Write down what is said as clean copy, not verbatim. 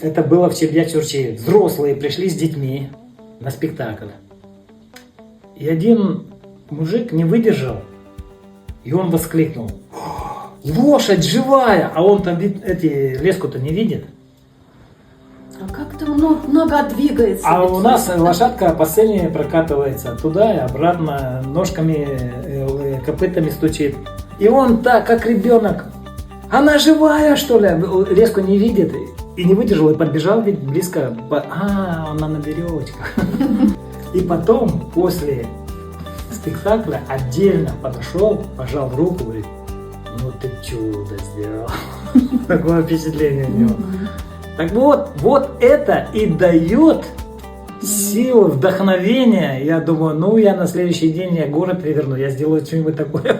Это было в Чердя-Чурчи. Взрослые пришли с детьми на спектакль. И один мужик не выдержал, и он воскликнул: лошадь живая! А он там леску-то не видит. А как-то много двигается. А у нас лошадка по сцене прокатывается туда и обратно, ножками, копытами стучит. И он так, как ребенок: она живая, что ли? Леску не видит. И не выдержал, и подбежал ведь близко. Она на веревочках. И потом, после спектакля, отдельно подошел, пожал руку, говорит: ну ты чудо сделал. Такое впечатление у него. Так вот это и дает силу, вдохновение. Я думаю, я на следующий день город переверну, я сделаю что-нибудь такое.